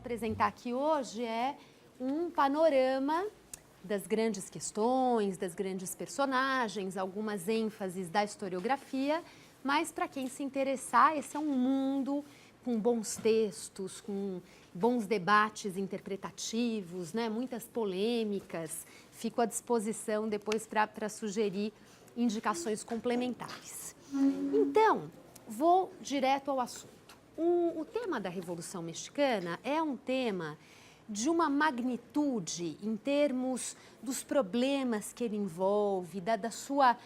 apresentar aqui hoje é um panorama das grandes questões, das grandes personagens, algumas ênfases da historiografia, mas para quem se interessar, esse é um mundo com bons textos, com bons debates interpretativos, né? Muitas polêmicas. Fico à disposição depois para sugerir indicações complementares. Então, vou direto ao assunto. O tema da Revolução Mexicana é um tema de uma magnitude em termos dos problemas que ele envolve, da sua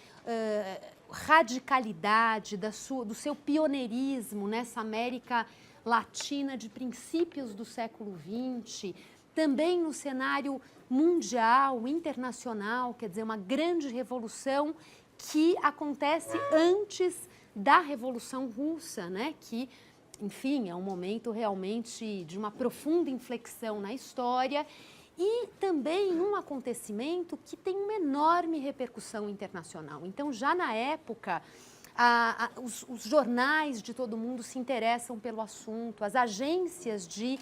radicalidade, do seu pioneirismo nessa América Latina de princípios do século XX, também no cenário mundial, internacional, quer dizer, uma grande revolução que acontece antes da Revolução Russa, né? Que, enfim, é um momento realmente de uma profunda inflexão na história e também um acontecimento que tem uma enorme repercussão internacional. Então, já na época, os jornais de todo mundo se interessam pelo assunto, as agências de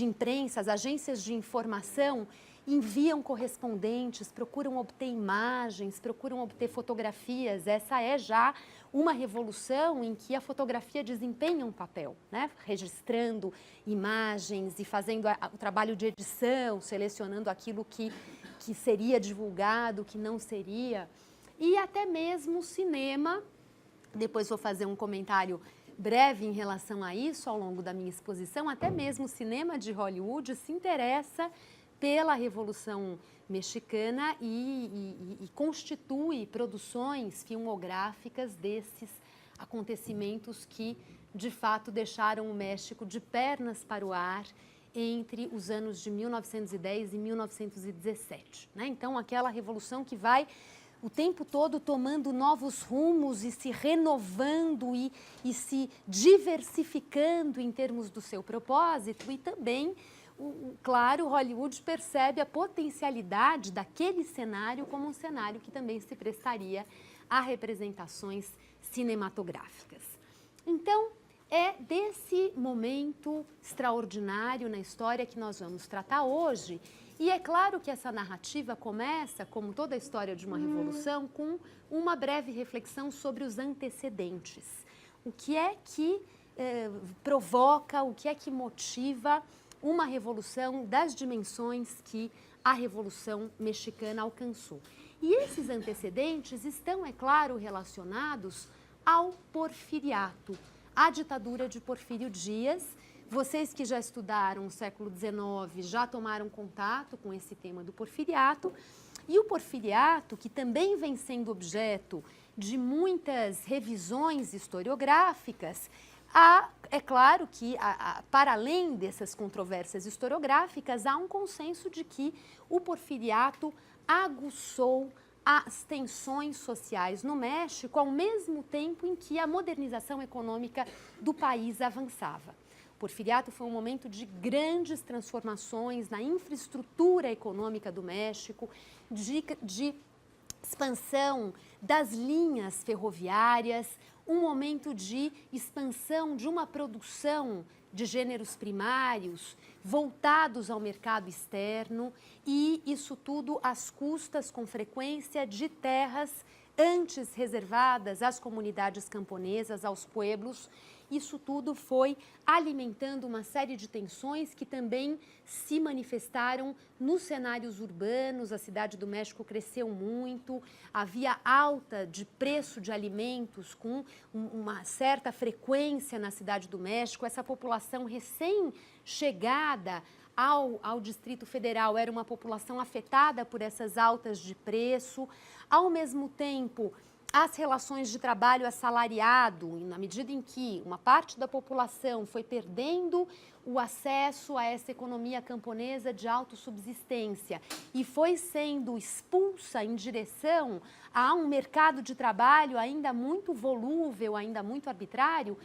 imprensa, as agências de informação enviam correspondentes, procuram obter imagens, procuram obter fotografias. Essa é já uma revolução em que a fotografia desempenha um papel, né? Registrando imagens e fazendo o trabalho de edição, selecionando aquilo que seria divulgado, que não seria. E até mesmo o cinema, depois vou fazer um comentário breve em relação a isso ao longo da minha exposição, até mesmo o cinema de Hollywood se interessa pela Revolução Mexicana e constitui produções filmográficas desses acontecimentos que, de fato, deixaram o México de pernas para o ar entre os anos de 1910 e 1917. Né? Então, aquela revolução que vai o tempo todo tomando novos rumos e se renovando e se diversificando em termos do seu propósito e também, claro, Hollywood percebe a potencialidade daquele cenário como um cenário que também se prestaria a representações cinematográficas. Então, é desse momento extraordinário na história que nós vamos tratar hoje. E é claro que essa narrativa começa, como toda a história de uma revolução, com uma breve reflexão sobre os antecedentes. O que é que provoca, o que é que motiva uma revolução das dimensões que a Revolução Mexicana alcançou. E esses antecedentes estão, é claro, relacionados ao porfiriato, à ditadura de Porfírio Dias. Vocês que já estudaram o século XIX já tomaram contato com esse tema do porfiriato. E o porfiriato, que também vem sendo objeto de muitas revisões historiográficas, é claro que, para além dessas controvérsias historiográficas, há um consenso de que o porfiriato aguçou as tensões sociais no México ao mesmo tempo em que a modernização econômica do país avançava. O porfiriato foi um momento de grandes transformações na infraestrutura econômica do México, de expansão das linhas ferroviárias, um momento de expansão de uma produção de gêneros primários voltados ao mercado externo e isso tudo às custas, com frequência, de terras antes reservadas às comunidades camponesas, aos pueblos. Isso tudo foi alimentando uma série de tensões que também se manifestaram nos cenários urbanos. A cidade do México cresceu muito, havia alta de preço de alimentos com uma certa frequência na cidade do México. Essa população recém-chegada ao Distrito Federal era uma população afetada por essas altas de preço. Ao mesmo tempo, as relações de trabalho assalariado, na medida em que uma parte da população foi perdendo o acesso a essa economia camponesa de autossubsistência e foi sendo expulsa em direção a um mercado de trabalho ainda muito volúvel, ainda muito arbitrário,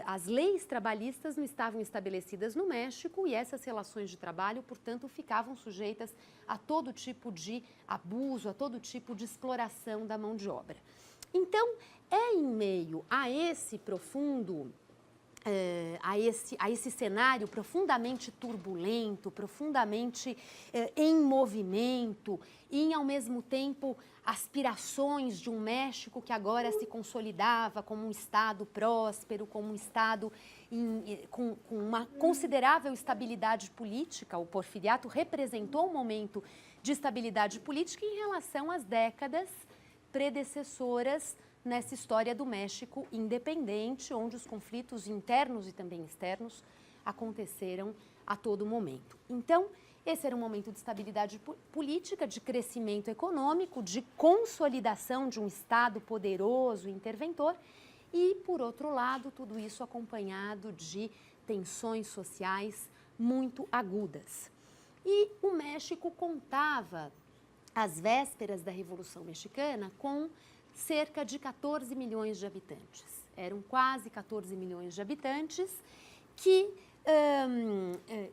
as leis trabalhistas não estavam estabelecidas no México e essas relações de trabalho, portanto, ficavam sujeitas a todo tipo de abuso, a todo tipo de exploração da mão de obra. Então, é em meio a esse profundo a esse cenário profundamente turbulento, profundamente em movimento, e ao mesmo tempo aspirações de um México que agora se consolidava como um Estado próspero, como um Estado com uma considerável estabilidade política. O porfiriato representou um momento de estabilidade política em relação às décadas predecessoras nessa história do México independente, onde os conflitos internos e também externos aconteceram a todo momento. Então, esse era um momento de estabilidade política, de crescimento econômico, de consolidação de um Estado poderoso e interventor e, por outro lado, tudo isso acompanhado de tensões sociais muito agudas. E o México contava, às vésperas da Revolução Mexicana, com cerca de 14 milhões de habitantes. Eram quase 14 milhões de habitantes que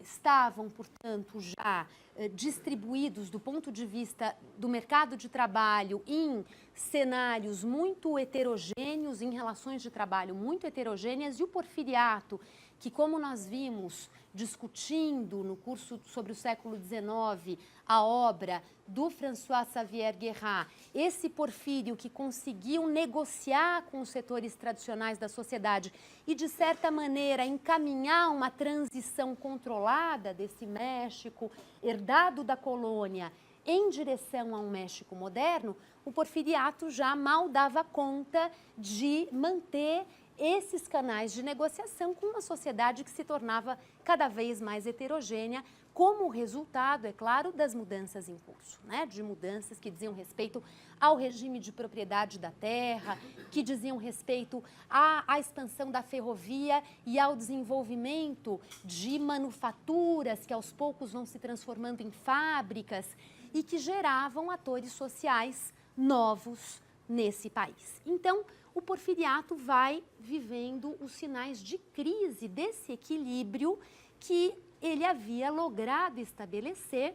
estavam, portanto, já distribuídos do ponto de vista do mercado de trabalho em cenários muito heterogêneos, em relações de trabalho muito heterogêneas, e o porfiriato, que, como nós vimos discutindo no curso sobre o século XIX, a obra do François Xavier Guerrat, esse porfírio que conseguiu negociar com os setores tradicionais da sociedade e, de certa maneira, encaminhar uma transição controlada desse México herdado da colônia em direção a um México moderno, o porfiriato já mal dava conta de manter esses canais de negociação com uma sociedade que se tornava cada vez mais heterogênea, como resultado, é claro, das mudanças em curso, né? De mudanças que diziam respeito ao regime de propriedade da terra, que diziam respeito à expansão da ferrovia e ao desenvolvimento de manufaturas que aos poucos vão se transformando em fábricas e que geravam atores sociais novos nesse país. Então, o porfiriato vai vivendo os sinais de crise desse equilíbrio que ele havia logrado estabelecer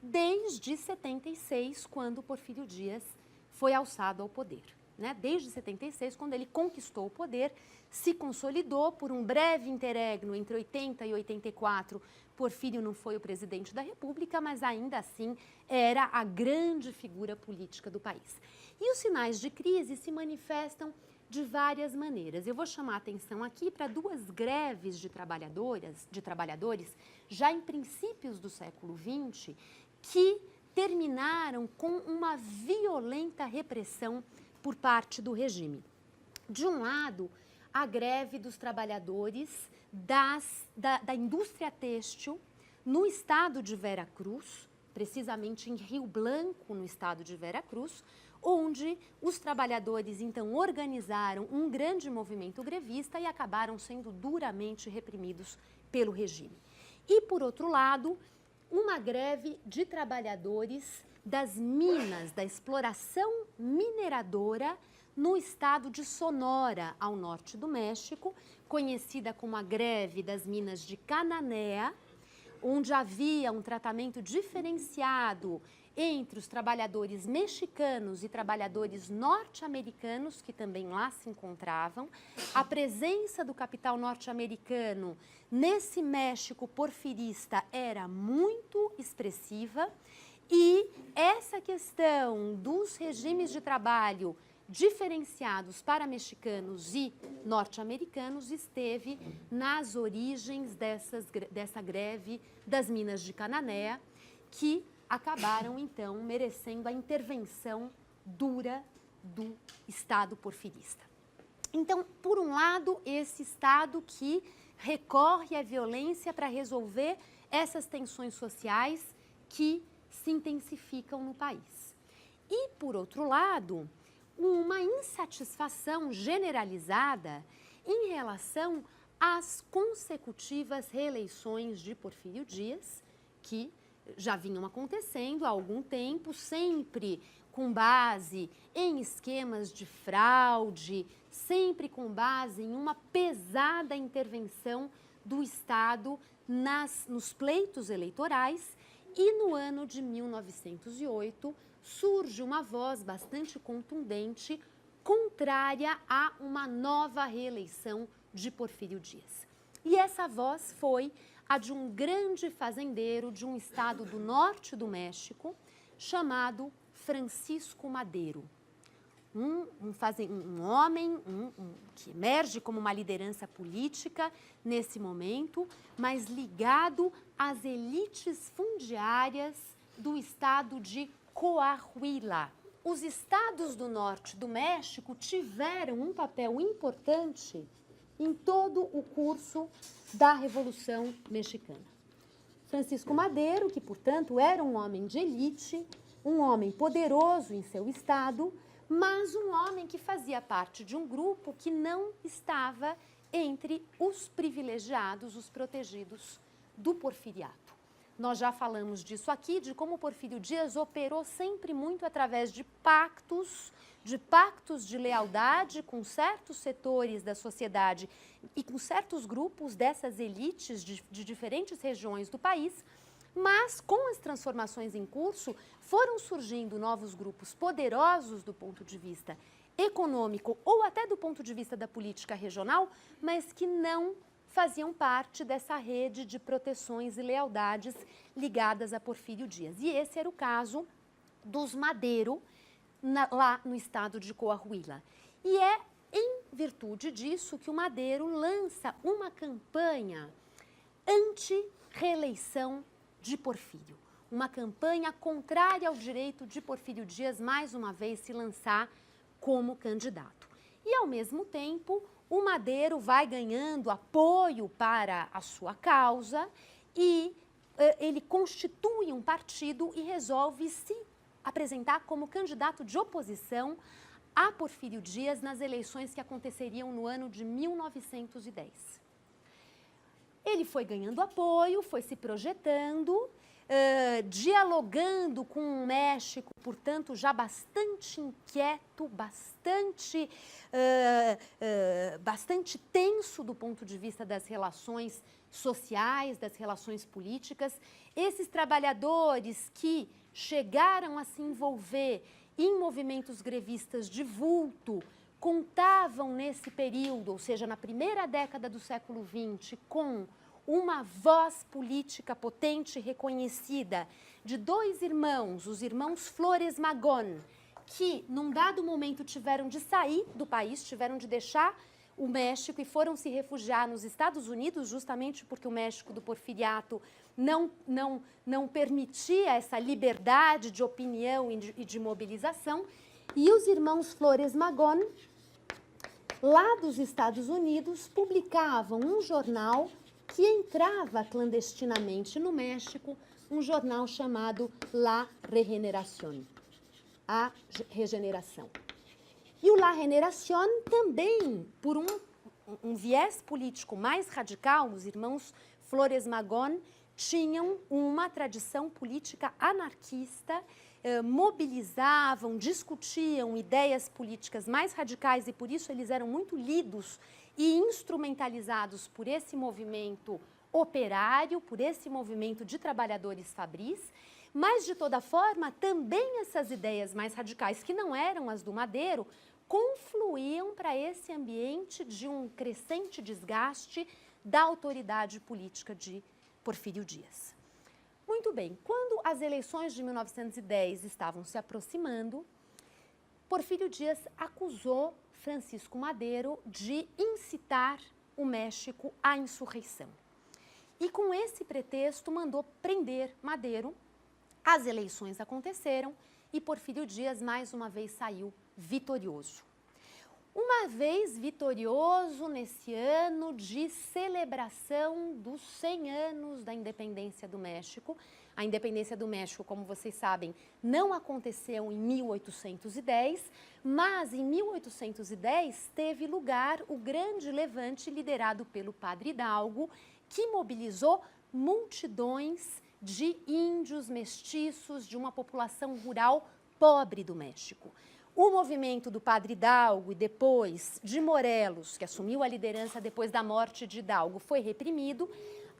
desde 76, quando Porfírio Dias foi alçado ao poder, né? Desde 76, quando ele conquistou o poder, se consolidou por um breve interregno entre 80 e 84. Porfírio não foi o presidente da República, mas ainda assim era a grande figura política do país. E os sinais de crise se manifestam de várias maneiras. Eu vou chamar a atenção aqui para duas greves de trabalhadores, já em princípios do século XX, que terminaram com uma violenta repressão por parte do regime. De um lado, a greve dos trabalhadores da indústria têxtil no estado de Veracruz, precisamente em Rio Blanco, no estado de Veracruz, onde os trabalhadores, então, organizaram um grande movimento grevista e acabaram sendo duramente reprimidos pelo regime. E, por outro lado, uma greve de trabalhadores das minas, da exploração mineradora no estado de Sonora, ao norte do México, conhecida como a greve das minas de Cananéa, onde havia um tratamento diferenciado entre os trabalhadores mexicanos e trabalhadores norte-americanos, que também lá se encontravam. A presença do capital norte-americano nesse México porfirista era muito expressiva, e essa questão dos regimes de trabalho diferenciados para mexicanos e norte-americanos esteve nas origens dessa greve das minas de Cananéa, que acabaram, então, merecendo a intervenção dura do Estado porfirista. Então, por um lado, esse Estado que recorre à violência para resolver essas tensões sociais que se intensificam no país. E, por outro lado, uma insatisfação generalizada em relação às consecutivas reeleições de Porfírio Dias, que já vinham acontecendo há algum tempo, sempre com base em esquemas de fraude, sempre com base em uma pesada intervenção do Estado nos pleitos eleitorais. E no ano de 1908 surge uma voz bastante contundente contrária a uma nova reeleição de Porfírio Dias. E essa voz foi a de um grande fazendeiro de um estado do norte do México, chamado Francisco Madero. Um homem que emerge como uma liderança política nesse momento, mas ligado às elites fundiárias do estado de Coahuila. Os estados do norte do México tiveram um papel importante em todo o curso da Revolução Mexicana. Francisco Madero, que, portanto, era um homem de elite, um homem poderoso em seu estado, mas um homem que fazia parte de um grupo que não estava entre os privilegiados, os protegidos do porfiriato. Nós já falamos disso aqui, de como Porfírio Dias operou sempre muito através de pactos de lealdade com certos setores da sociedade e com certos grupos dessas elites de diferentes regiões do país, mas com as transformações em curso foram surgindo novos grupos poderosos do ponto de vista econômico ou até do ponto de vista da política regional, mas que não faziam parte dessa rede de proteções e lealdades ligadas a Porfírio Dias. E esse era o caso dos Madero, lá no estado de Coahuila. E é em virtude disso que o Madero lança uma campanha anti-reeleição de Porfírio. Uma campanha contrária ao direito de Porfírio Dias, mais uma vez, se lançar como candidato. E, ao mesmo tempo, o Madero vai ganhando apoio para a sua causa e ele constitui um partido e resolve se apresentar como candidato de oposição a Porfírio Dias nas eleições que aconteceriam no ano de 1910. Ele foi ganhando apoio, foi se projetando, dialogando com um México, portanto, já bastante inquieto, bastante tenso do ponto de vista das relações sociais, das relações políticas. Esses trabalhadores que chegaram a se envolver em movimentos grevistas de vulto, contavam nesse período, ou seja, na primeira década do século XX, com uma voz política potente e reconhecida de dois irmãos, os irmãos Flores Magón, que num dado momento tiveram de sair do país, tiveram de deixar o México e foram se refugiar nos Estados Unidos, justamente porque o México do porfiriato não permitia essa liberdade de opinião e de mobilização. E os irmãos Flores Magón, lá dos Estados Unidos, publicavam um jornal que entrava clandestinamente no México, um jornal chamado La Regeneración, a regeneração. E o La Regeneración também, por um viés político mais radical, os irmãos Flores Magón tinham uma tradição política anarquista, mobilizavam, discutiam ideias políticas mais radicais e por isso eles eram muito lidos e instrumentalizados por esse movimento operário, por esse movimento de trabalhadores fabris, mas de toda forma também essas ideias mais radicais, que não eram as do Madero, confluíam para esse ambiente de um crescente desgaste da autoridade política de Porfírio Dias. Muito bem, quando as eleições de 1910 estavam se aproximando, Porfírio Dias acusou Francisco Madero de incitar o México à insurreição. E com esse pretexto mandou prender Madero. As eleições aconteceram e Porfírio Dias mais uma vez saiu vitorioso. Uma vez vitorioso nesse ano de celebração dos 100 anos da independência do México. A independência do México, como vocês sabem, não aconteceu em 1810, mas em 1810 teve lugar o grande levante liderado pelo Padre Hidalgo, que mobilizou multidões de índios mestiços, de uma população rural pobre do México. O movimento do Padre Hidalgo e depois de Morelos, que assumiu a liderança depois da morte de Hidalgo, foi reprimido.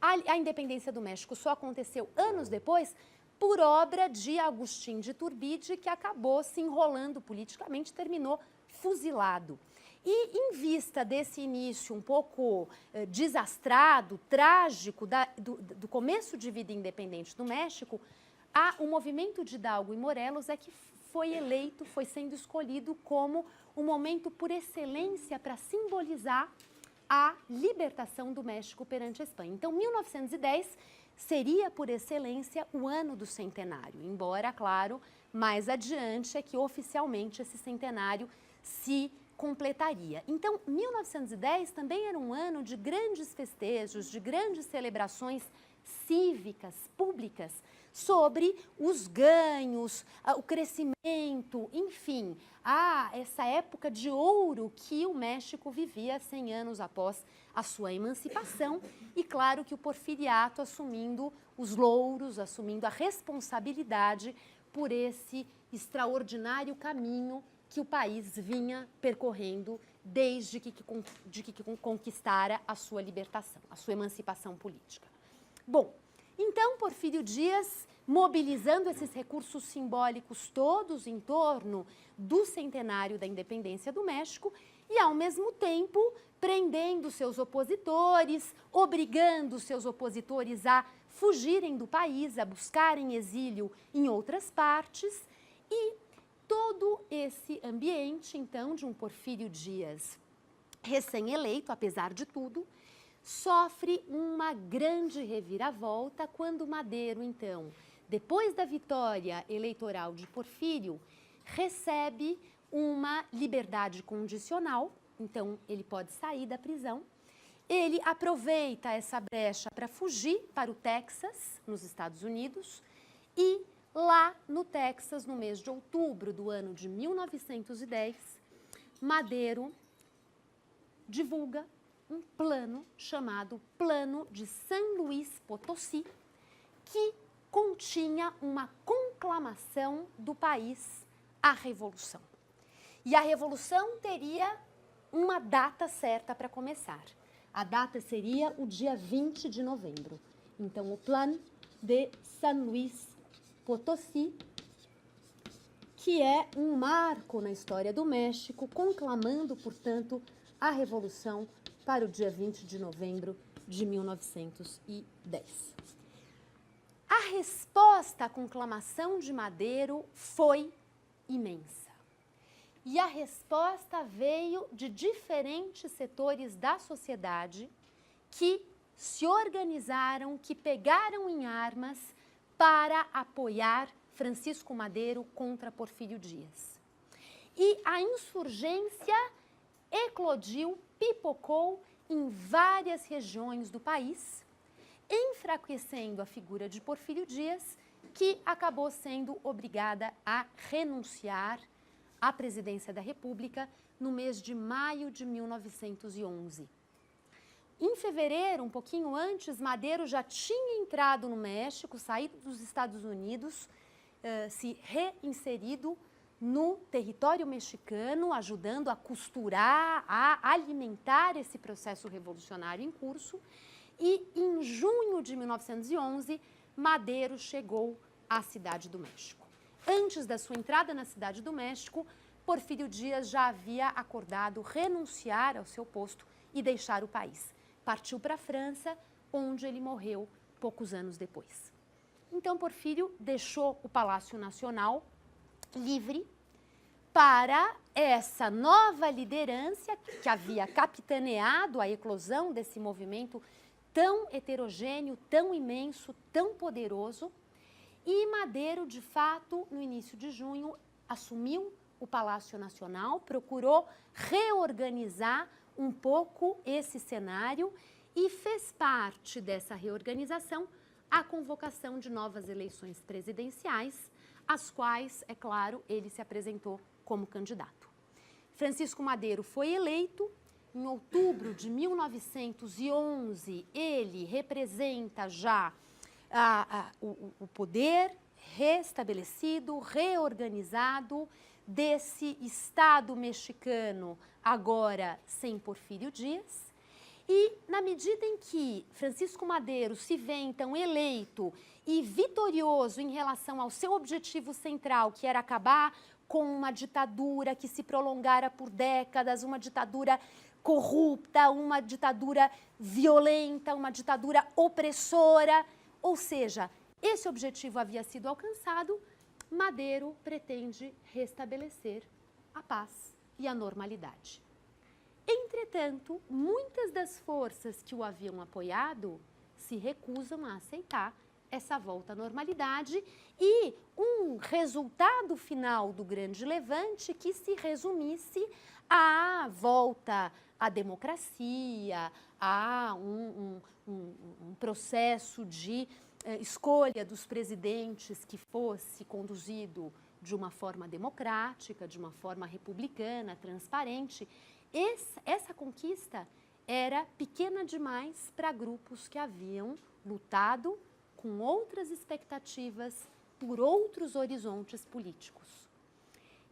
A independência do México só aconteceu anos depois por obra de Agustín de Iturbide, que acabou se enrolando politicamente, terminou fuzilado. E em vista desse início um pouco desastrado, trágico, do começo de vida independente do México, o movimento de Hidalgo e Morelos é que foi eleito, foi sendo escolhido como o momento por excelência para simbolizar a libertação do México perante a Espanha. Então, 1910 seria, por excelência, o ano do centenário, embora, claro, mais adiante é que oficialmente esse centenário se completaria. Então, 1910 também era um ano de grandes festejos, de grandes celebrações cívicas, públicas, sobre os ganhos, o crescimento, enfim, essa época de ouro que o México vivia 100 anos após a sua emancipação e, claro, que o porfiriato assumindo os louros, assumindo a responsabilidade por esse extraordinário caminho que o país vinha percorrendo desde que conquistara a sua libertação, a sua emancipação política. Bom, então Porfírio Dias, mobilizando esses recursos simbólicos todos em torno do centenário da independência do México e, ao mesmo tempo, prendendo seus opositores, obrigando seus opositores a fugirem do país, a buscarem exílio em outras partes, e todo esse ambiente, então, de um Porfírio Dias recém-eleito, apesar de tudo, sofre uma grande reviravolta quando Madero, então, depois da vitória eleitoral de Porfírio, recebe uma liberdade condicional, então ele pode sair da prisão. Ele aproveita essa brecha para fugir para o Texas, nos Estados Unidos, e lá no Texas, no mês de outubro do ano de 1910, Madero divulga um plano chamado Plano de San Luis Potosí, que continha uma conclamação do país à Revolução. E a Revolução teria uma data certa para começar. A data seria o dia 20 de novembro. Então, o Plano de San Luis Potosí, que é um marco na história do México, conclamando, portanto, a Revolução para o dia 20 de novembro de 1910. A resposta à conclamação de Madero foi imensa. E a resposta veio de diferentes setores da sociedade que se organizaram, que pegaram em armas para apoiar Francisco Madero contra Porfírio Dias. E a insurgência eclodiu, pipocou em várias regiões do país, enfraquecendo a figura de Porfírio Dias, que acabou sendo obrigada a renunciar à presidência da República no mês de maio de 1911. Em fevereiro, um pouquinho antes, Madero já tinha entrado no México, saído dos Estados Unidos, se reinserido no território mexicano, ajudando a costurar, a alimentar esse processo revolucionário em curso. E em junho de 1911, Madero chegou à Cidade do México. Antes da sua entrada na Cidade do México, Porfírio Dias já havia acordado renunciar ao seu posto e deixar o país. Partiu para a França, onde ele morreu poucos anos depois. Então, Porfírio deixou o Palácio Nacional livre para essa nova liderança que havia capitaneado a eclosão desse movimento tão heterogêneo, tão imenso, tão poderoso. E Madero, de fato, no início de junho, assumiu o Palácio Nacional, procurou reorganizar um pouco esse cenário e fez parte dessa reorganização a convocação de novas eleições presidenciais, às quais, é claro, ele se apresentou como candidato. Francisco Madero foi eleito. Em outubro de 1911, ele representa já o poder restabelecido, reorganizado desse Estado mexicano, agora sem Porfírio Dias. E, na medida em que Francisco Madero se vê, então, eleito e vitorioso em relação ao seu objetivo central, que era acabar com uma ditadura que se prolongara por décadas, uma ditadura corrupta, uma ditadura violenta, uma ditadura opressora. Ou seja, esse objetivo havia sido alcançado, Madero pretende restabelecer a paz e a normalidade. Entretanto, muitas das forças que o haviam apoiado se recusam a aceitar essa volta à normalidade e um resultado final do Grande Levante que se resumisse à volta à democracia, a um processo de escolha dos presidentes que fosse conduzido de uma forma democrática, de uma forma republicana, transparente. Essa conquista era pequena demais para grupos que haviam lutado com outras expectativas por outros horizontes políticos.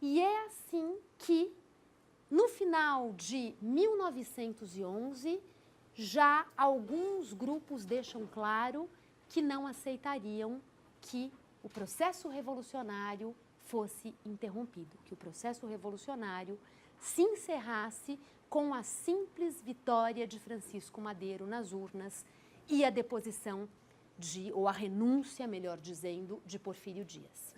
E é assim que, no final de 1911, já alguns grupos deixam claro que não aceitariam que o processo revolucionário fosse interrompido, que o processo revolucionário se encerrasse com a simples vitória de Francisco Madero nas urnas e a deposição ou a renúncia, melhor dizendo, de Porfírio Dias.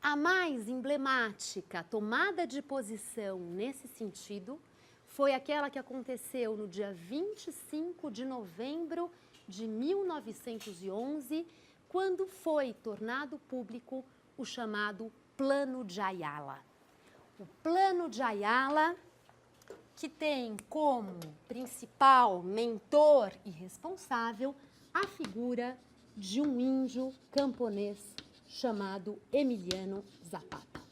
A mais emblemática tomada de posição nesse sentido foi aquela que aconteceu no dia 25 de novembro de 1911, quando foi tornado público o chamado Plano de Ayala. O Plano de Ayala, que tem como principal mentor e responsável a figura de um índio camponês chamado Emiliano Zapata.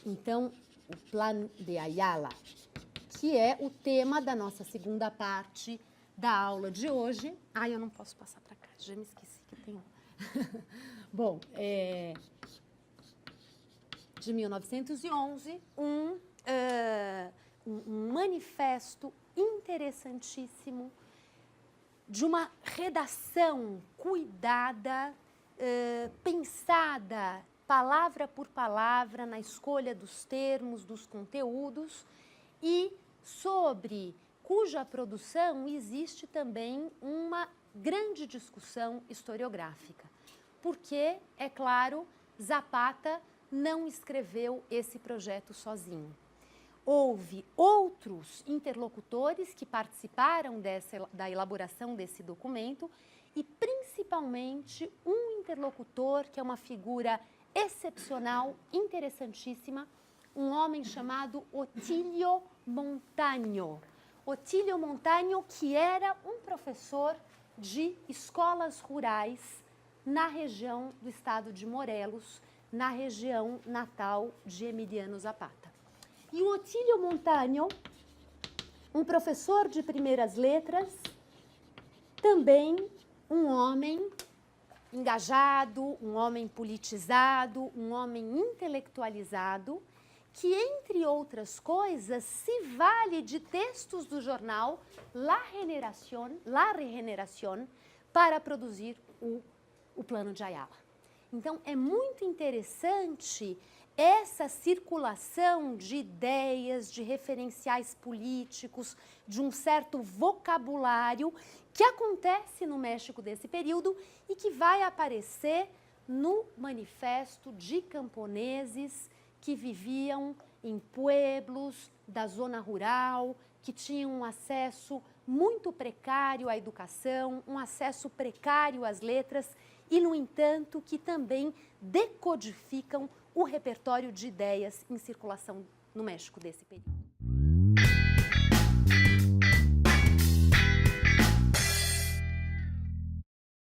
Então, o Plano de Ayala, que é o tema da nossa segunda parte da aula de hoje. Eu não posso passar para cá, já me esqueci que tem um. Bom, de 1911, um manifesto interessantíssimo de uma redação cuidada, pensada palavra por palavra na escolha dos termos, dos conteúdos, e sobre cuja produção existe também uma grande discussão historiográfica, porque, é claro, Zapata não escreveu esse projeto sozinho. Houve outros interlocutores que participaram da elaboração desse documento e, principalmente, um interlocutor que é uma figura excepcional, interessantíssima, um homem chamado Otílio Montaño. Otílio Montaño, que era um professor de escolas rurais na região do estado de Morelos, na região natal de Emiliano Zapata. E o Otílio Montaño, um professor de primeiras letras, também um homem engajado, um homem politizado, um homem intelectualizado, que, entre outras coisas, se vale de textos do jornal La Regeneración para produzir o Plano de Ayala. Então, é muito interessante essa circulação de ideias, de referenciais políticos, de um certo vocabulário que acontece no México desse período e que vai aparecer no manifesto de camponeses que viviam em pueblos da zona rural, que tinham um acesso muito precário à educação, um acesso precário às letras e, no entanto, que também decodificam o repertório de ideias em circulação no México desse período.